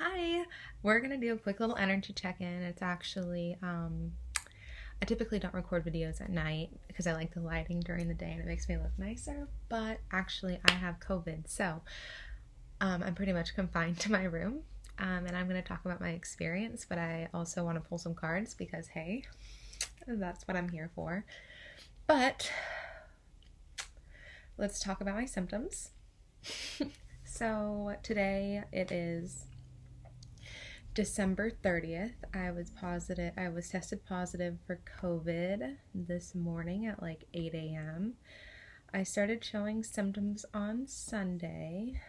Hi, we're gonna do a quick little energy check-in. It's actually, I typically don't record videos at night because I like the lighting during the day and it makes me look nicer, but actually I have COVID, so I'm pretty much confined to my room, and I'm gonna talk about my experience, but I also want to pull some cards because, hey, that's what I'm here for. But let's talk about my symptoms. So today it is December 30th. I was tested positive for COVID this morning at like 8 a.m. I started showing symptoms on Sunday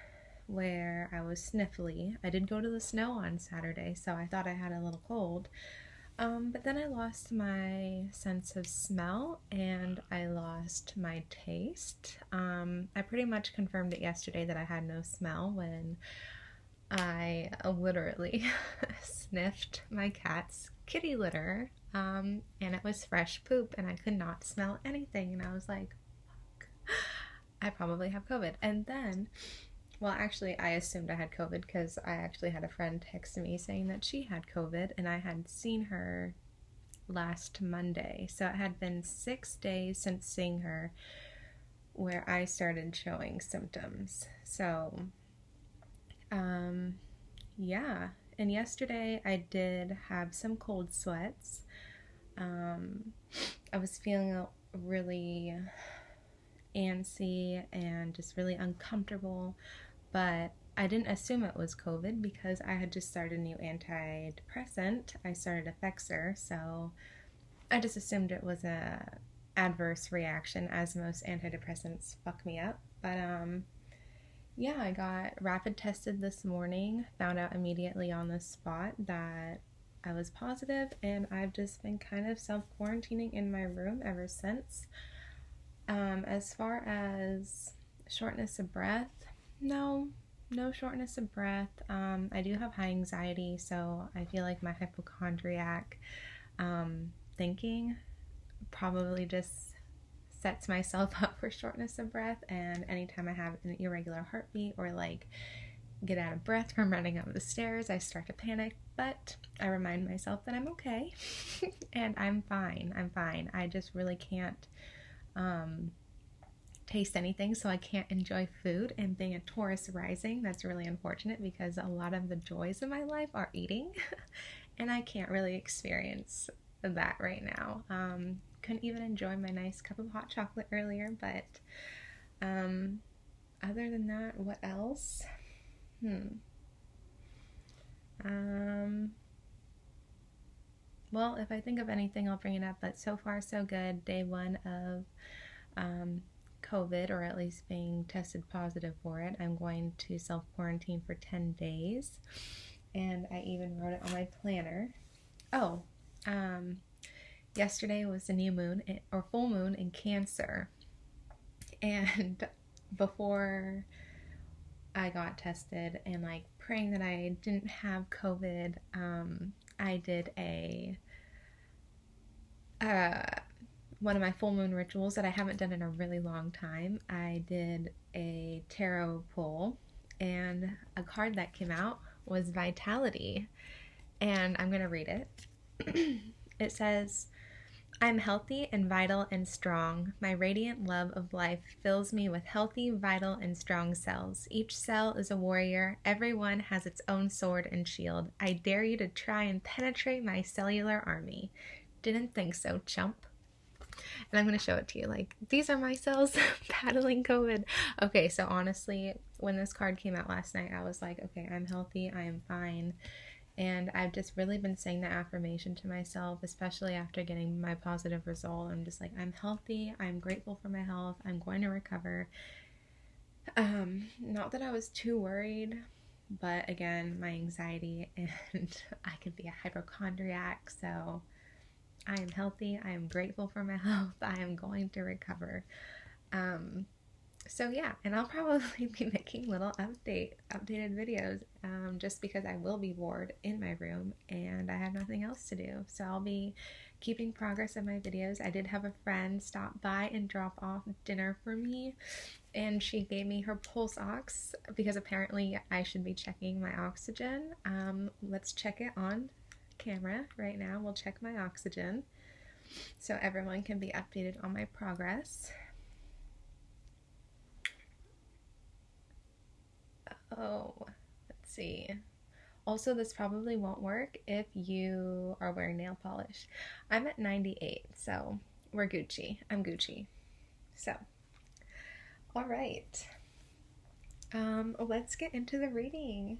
where I was sniffly. I did go to the snow on Saturday, so I thought I had a little cold. But then I lost my sense of smell and I lost my taste. I pretty much confirmed it yesterday that I had no smell when I literally sniffed my cat's kitty litter, and it was fresh poop, and I could not smell anything. And I was like, fuck, I probably have COVID. And then, well, actually, I assumed I had COVID because I actually had a friend text me saying that she had COVID, and I had seen her last Monday. So it had been 6 days since seeing her where I started showing symptoms. So yeah, and yesterday I did have some cold sweats. I was feeling really antsy and just really uncomfortable, but I didn't assume it was COVID because I had just started a new antidepressant. I started Effexor, so I just assumed it was a adverse reaction, as most antidepressants fuck me up. But yeah, I got rapid tested this morning, found out immediately on the spot that I was positive, and I've just been kind of self-quarantining in my room ever since. As far as shortness of breath, no shortness of breath. I do have high anxiety, so I feel like my hypochondriac thinking probably just sets myself up for shortness of breath, and anytime I have an irregular heartbeat or like get out of breath from running up the stairs, I start to panic, but I remind myself that I'm okay and I'm fine. I just really can't taste anything, so I can't enjoy food, and being a Taurus rising, that's really unfortunate because a lot of the joys of my life are eating and I can't really experience that right now. Couldn't even enjoy my nice cup of hot chocolate earlier, but other than that, what else? Well, if I think of anything, I'll bring it up, but so far so good. Day one of COVID, or at least being tested positive for it. I'm going to self-quarantine for 10 days, and I even wrote it on my planner. Oh, yesterday was the new moon, or full moon in Cancer, and before I got tested and like praying that I didn't have COVID, I did one of my full moon rituals that I haven't done in a really long time. I did a tarot pull, and a card that came out was Vitality, and I'm gonna read it. It says, I'm healthy and vital and strong. My radiant love of life fills me with healthy, vital, and strong cells. Each cell is a warrior. Every one has its own sword and shield. I dare you to try and penetrate my cellular army. Didn't think so, chump. And I'm going to show it to you. Like, these are my cells battling COVID. Okay, so honestly, when this card came out last night, I was like, okay, I'm healthy. I am fine. And I've just really been saying the affirmation to myself, especially after getting my positive result. I'm just like, I'm healthy. I'm grateful for my health. I'm going to recover. Not that I was too worried, but again, my anxiety, and I could be a hypochondriac. So I am healthy. I am grateful for my health. I am going to recover. So yeah, and I'll probably be making little updated videos, just because I will be bored in my room and I have nothing else to do. So I'll be keeping progress of my videos. I did have a friend stop by and drop off dinner for me, and she gave me her pulse ox because apparently I should be checking my oxygen. Let's check it on camera right now. We'll check my oxygen so everyone can be updated on my progress. Oh, let's see. Also, this probably won't work if you are wearing nail polish. I'm at 98, so we're Gucci. I'm Gucci. So, all right. Let's get into the reading.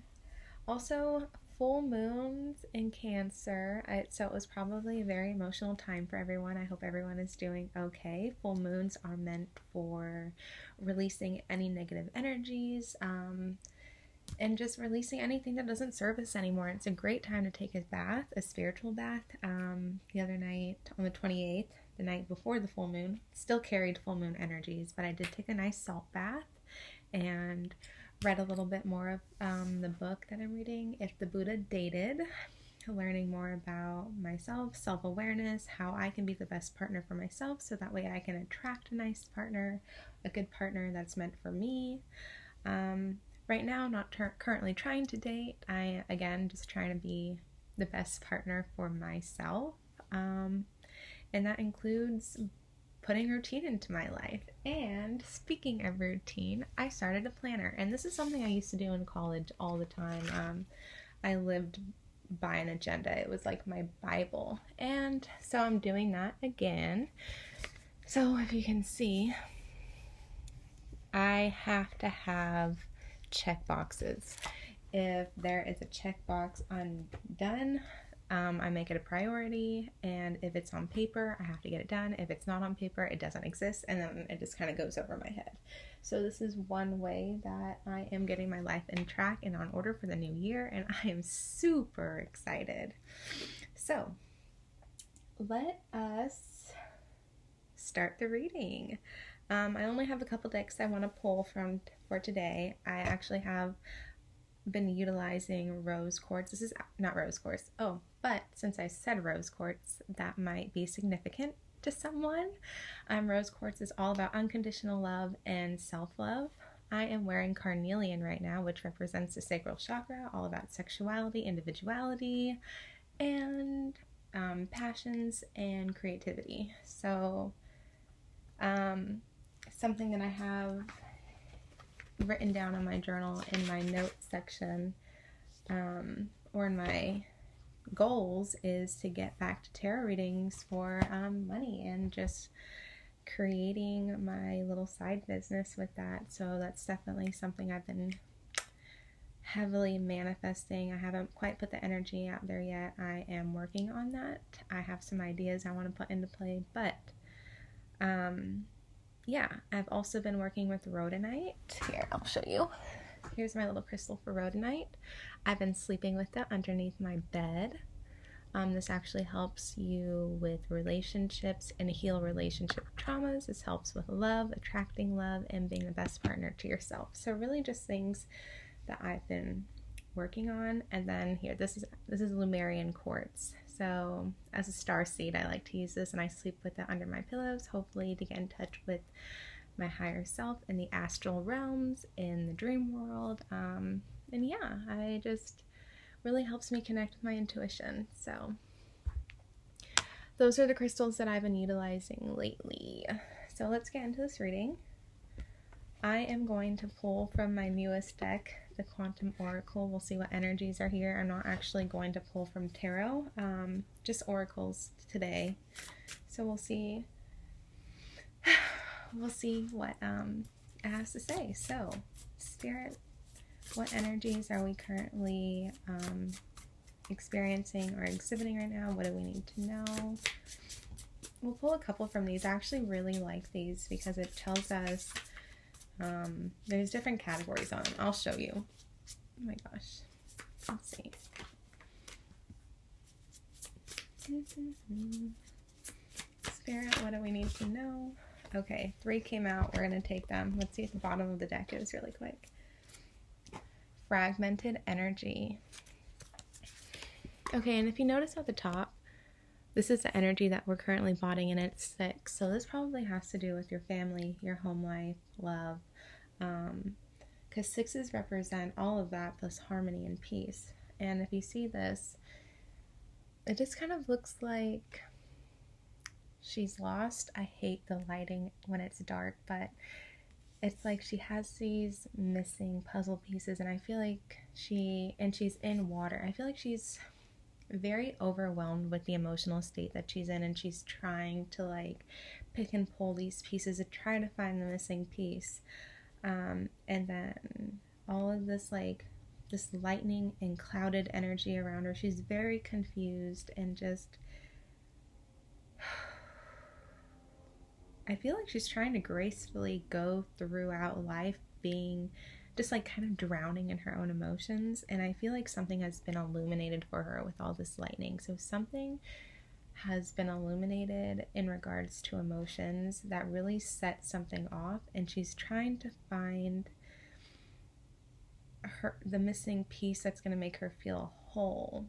Also, full moons in Cancer, so it was probably a very emotional time for everyone. I hope everyone is doing okay. Full moons are meant for releasing any negative energies, and just releasing anything that doesn't serve us anymore. It's a great time to take a bath, a spiritual bath. The other night, on the 28th, the night before the full moon, still carried full moon energies, but I did take a nice salt bath and read a little bit more of the book that I'm reading, If the Buddha Dated, learning more about myself, self-awareness, how I can be the best partner for myself so that way I can attract a nice partner, a good partner that's meant for me. Right now, not currently trying to date. I, again, just trying to be the best partner for myself. And that includes putting routine into my life. And speaking of routine, I started a planner. And this is something I used to do in college all the time. I lived by an agenda. It was like my Bible. And so I'm doing that again. So if you can see, I have to have check boxes. If there is a checkbox undone, I make it a priority, and if it's on paper, I have to get it done. If it's not on paper, it doesn't exist, and then it just kind of goes over my head. So this is one way that I am getting my life in track and on order for the new year, and I am super excited. So let us start the reading. I only have a couple decks I want to pull from for today. I actually have been utilizing rose quartz. This is not rose quartz. Oh, but since I said rose quartz, that might be significant to someone. Rose quartz is all about unconditional love and self-love. I am wearing carnelian right now, which represents the sacral chakra, all about sexuality, individuality, and passions and creativity. So, something that I have written down on my journal in my notes section, or in my goals, is to get back to tarot readings for money and just creating my little side business with that. So that's definitely something I've been heavily manifesting. I haven't quite put the energy out there yet. I am working on that. I have some ideas I want to put into play, but yeah, I've also been working with rhodonite. Here, I'll show you. Here's my little crystal for rhodonite. I've been sleeping with it underneath my bed. This actually helps you with relationships and heal relationship traumas. This helps with love, attracting love, and being the best partner to yourself. So really just things that I've been working on. And then here, this is Lumerian quartz. So as a star seed, I like to use this, and I sleep with it under my pillows, hopefully to get in touch with my higher self in the astral realms, in the dream world. And yeah, I just really helps me connect with my intuition. So those are the crystals that I've been utilizing lately. So let's get into this reading. I am going to pull from my newest deck, the Quantum Oracle. We'll see what energies are here. I'm not actually going to pull from tarot, just oracles today. So we'll see. We'll see what it has to say. So, Spirit, what energies are we currently experiencing or exhibiting right now? What do we need to know? We'll pull a couple from these. I actually really like these because it tells us there's different categories on them. I'll show you. Oh my gosh. Let's see. Spirit, what do we need to know? Okay, 3 came out. We're going to take them. Let's see at the bottom of the deck is really quick. Fragmented energy. Okay, and if you notice at the top, this is the energy that we're currently botting, and it's 6. So this probably has to do with your family, your home life, love. because sixes represent all of that plus harmony and peace. And if you see this, it just kind of looks like she's lost. I hate the lighting when it's dark, but it's like she has these missing puzzle pieces, and I feel like she's in water. I feel like she's very overwhelmed with the emotional state that she's in, and she's trying to like pick and pull these pieces and try to find the missing piece. And then all of this like this lightning and clouded energy around her. She's very confused and just I feel like she's trying to gracefully go throughout life being just like kind of drowning in her own emotions, and I feel like something has been illuminated for her with all this lightning. So something has been illuminated in regards to emotions that really set something off, and she's trying to find the missing piece that's going to make her feel whole.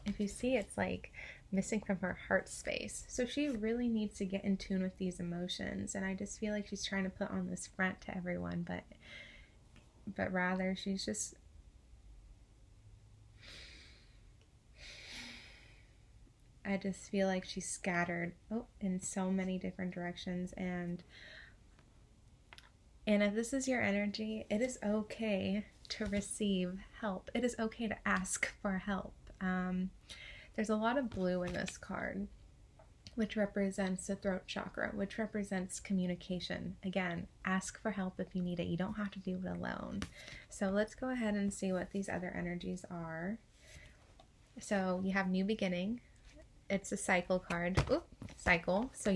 If you see, it's like missing from her heart space. So she really needs to get in tune with these emotions, and I just feel like she's trying to put on this front to everyone, but rather she's just I just feel like she's scattered in so many different directions, and if this is your energy, it is okay to receive help. It is okay to ask for help. There's a lot of blue in this card, which represents the throat chakra, which represents communication. Again, ask for help if you need it. You don't have to do it alone. So let's go ahead and see what these other energies are. So you have new beginning. It's a cycle card. Cycle. So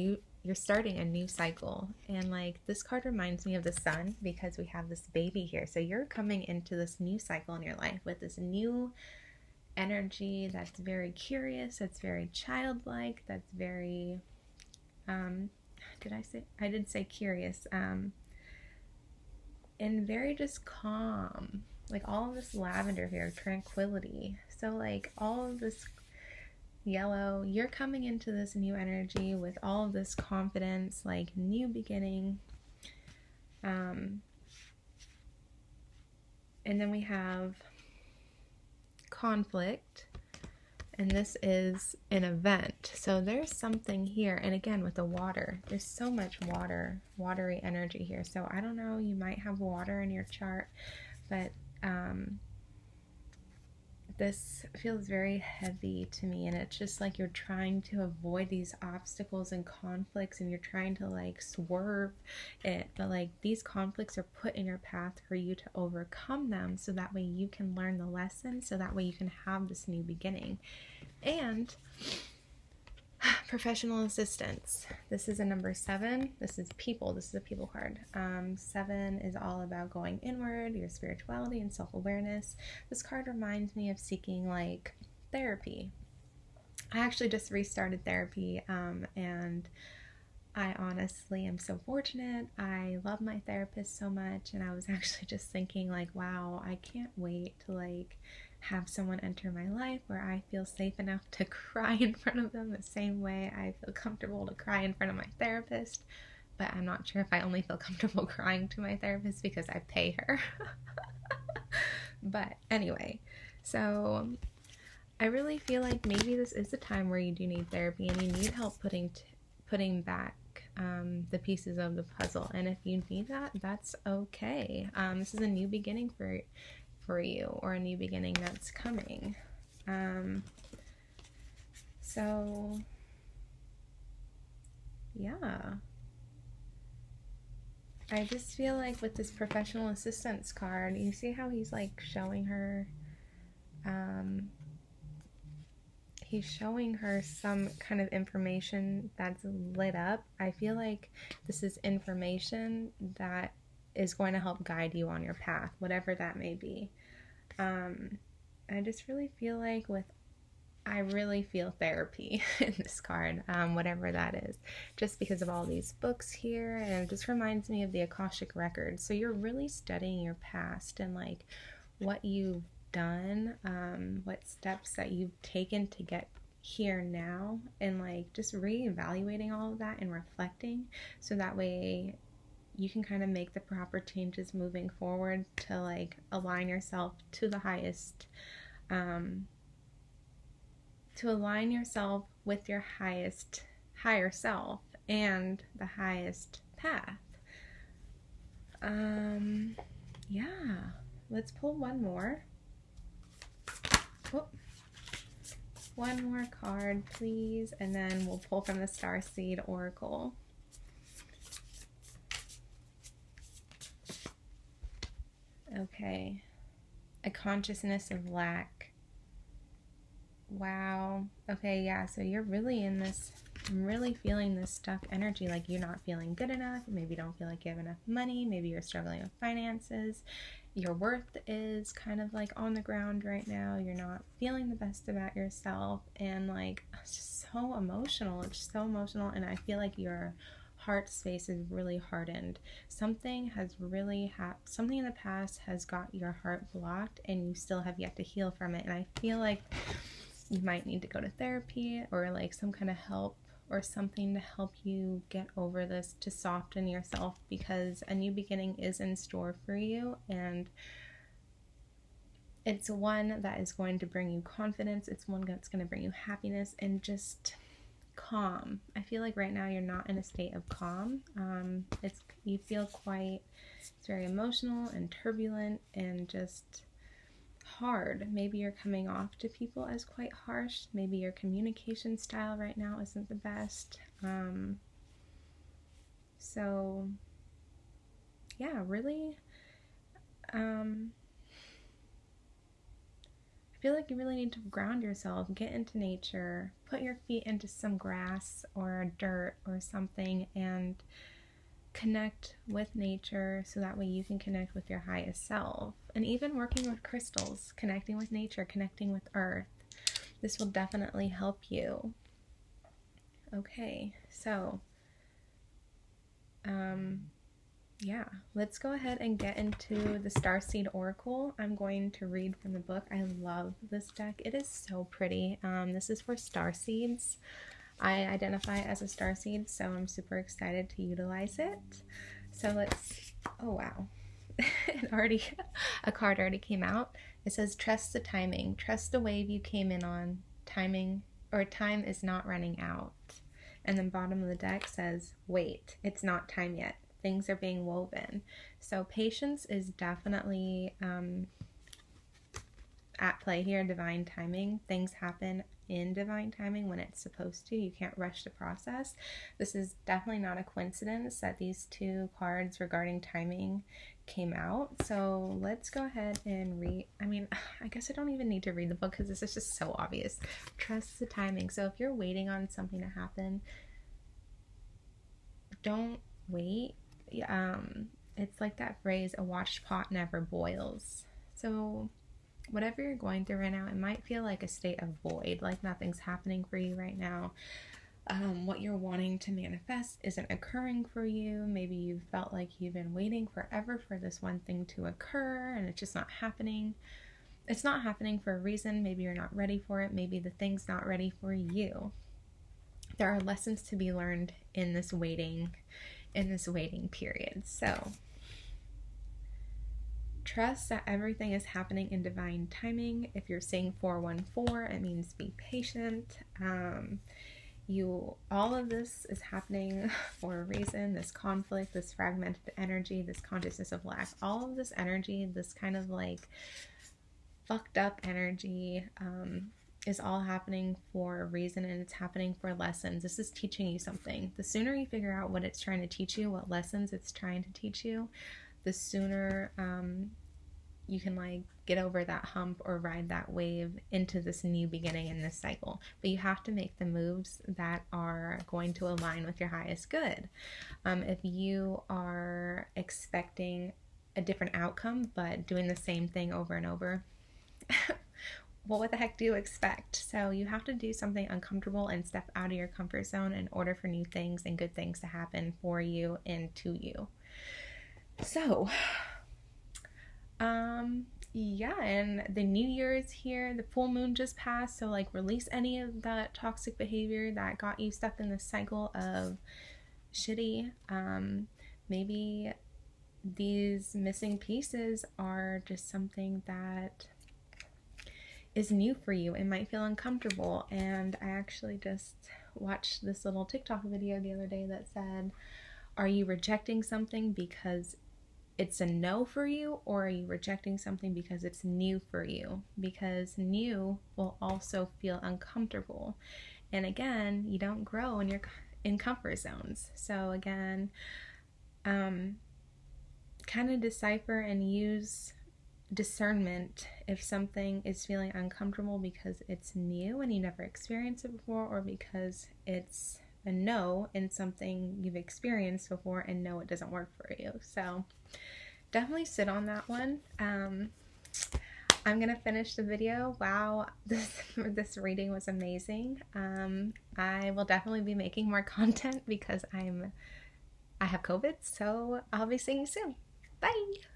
you're starting a new cycle. And like this card reminds me of the sun because we have this baby here. So you're coming into this new cycle in your life with this new energy that's very curious, that's very childlike, that's very I did say curious, and very just calm, like all of this lavender here, tranquility. So like all of this yellow, you're coming into this new energy with all of this confidence, like new beginning. And then we have conflict, and this is an event. So there's something here, and again with the water, there's so much watery energy here. So I don't know, you might have water in your chart, but this feels very heavy to me, and it's just like you're trying to avoid these obstacles and conflicts, and you're trying to like swerve it, but like these conflicts are put in your path for you to overcome them, so that way you can learn the lesson, so that way you can have this new beginning. And professional assistance. This is a number 7. This is people. This is a people card. 7 is all about going inward, your spirituality and self-awareness. This card reminds me of seeking like therapy. I actually just restarted therapy, and I honestly am so fortunate. I love my therapist so much, and I was actually just thinking like, wow, I can't wait to like have someone enter my life where I feel safe enough to cry in front of them the same way I feel comfortable to cry in front of my therapist. But I'm not sure if I only feel comfortable crying to my therapist because I pay her. But anyway, so I really feel like maybe this is the time where you do need therapy and you need help putting back the pieces of the puzzle. And if you need that, that's okay. This is a new beginning for you, or a new beginning that's coming. So yeah, I just feel like with this professional assistance card, you see how he's like showing her some kind of information that's lit up. I feel like this is information that is going to help guide you on your path, whatever that may be. I just really feel like I really feel therapy in this card, whatever that is, just because of all these books here, and it just reminds me of the Akashic Records. So you're really studying your past and like what you've done, what steps that you've taken to get here now, and like just reevaluating all of that and reflecting, so that way you can kind of make the proper changes moving forward to like align yourself to the highest, to align yourself with your higher self and the highest path. Yeah, let's pull one more. Oh, one more card, please, and then we'll pull from the Starseed Oracle. Okay, a consciousness of lack. Wow. Okay, yeah, so you're really in this, I'm really feeling this stuck energy, like you're not feeling good enough, maybe you don't feel like you have enough money, maybe you're struggling with finances, your worth is kind of like on the ground right now, you're not feeling the best about yourself, and like, it's just so emotional, and I feel like your heart space is really hardened. Something has really something in the past has got your heart blocked, and you still have yet to heal from it, and I feel like you might need to go to therapy or like some kind of help or something to help you get over this, to soften yourself, because a new beginning is in store for you, and it's one that is going to bring you confidence. It's one that's going to bring you happiness and just calm. I feel like right now you're not in a state of calm. You feel it's very emotional and turbulent and just hard. Maybe you're coming off to people as quite harsh. Maybe your communication style right now isn't the best. So yeah, really, I feel like you really need to ground yourself, get into nature, put your feet into some grass or dirt or something, and connect with nature so that way you can connect with your highest self. And even working with crystals, connecting with nature, connecting with earth, this will definitely help you. Okay, so yeah, let's go ahead and get into the Starseed Oracle. I'm going to read from the book. I love this deck. It is so pretty. This is for starseeds. I identify as a starseed, so I'm super excited to utilize it. So let's, oh wow, a card already came out. It says, trust the timing, trust the wave you came in on, time is not running out. And then bottom of the deck says, wait, it's not time yet. Things are being woven. So patience is definitely at play here. Divine timing. Things happen in divine timing when it's supposed to. You can't rush the process. This is definitely not a coincidence that these two cards regarding timing came out. So let's go ahead and read. I mean, I guess I don't even need to read the book because this is just so obvious. Trust the timing. So if you're waiting on something to happen, don't wait. It's like that phrase, a watched pot never boils. So whatever you're going through right now, it might feel like a state of void, like nothing's happening for you right now. What you're wanting to manifest isn't occurring for you. Maybe you felt like you've been waiting forever for this one thing to occur and it's just not happening. It's not happening for a reason. Maybe you're not ready for it. Maybe the thing's not ready for you. There are lessons to be learned in this waiting period. So trust that everything is happening in divine timing. If you're seeing 414, it means be patient. All of this is happening for a reason. This conflict, this fragmented energy, this consciousness of lack, all of this energy, this kind of like fucked up energy, is all happening for a reason, and it's happening for lessons. This is teaching you something. The sooner you figure out what it's trying to teach you, what lessons it's trying to teach you, the sooner you can like get over that hump or ride that wave into this new beginning in this cycle. But you have to make the moves that are going to align with your highest good. If you are expecting a different outcome but doing the same thing over and over, well, what the heck do you expect? So you have to do something uncomfortable and step out of your comfort zone in order for new things and good things to happen for you and to you. So, yeah, and the new year is here. The full moon just passed, so like release any of that toxic behavior that got you stuck in this cycle of shitty. maybe these missing pieces are just something that is new for you and might feel uncomfortable. And I actually just watched this little TikTok video the other day that said, are you rejecting something because it's a no for you, or are you rejecting something because it's new for you? Because new will also feel uncomfortable. And again, you don't grow when you're in comfort zones. So again, kind of decipher and use discernment if something is feeling uncomfortable because it's new and you never experienced it before, or because it's a no in something you've experienced before and no, it doesn't work for you. So definitely sit on that one. I'm gonna finish the video. Wow, this reading was amazing. I will definitely be making more content because I have COVID, so I'll be seeing you soon. Bye!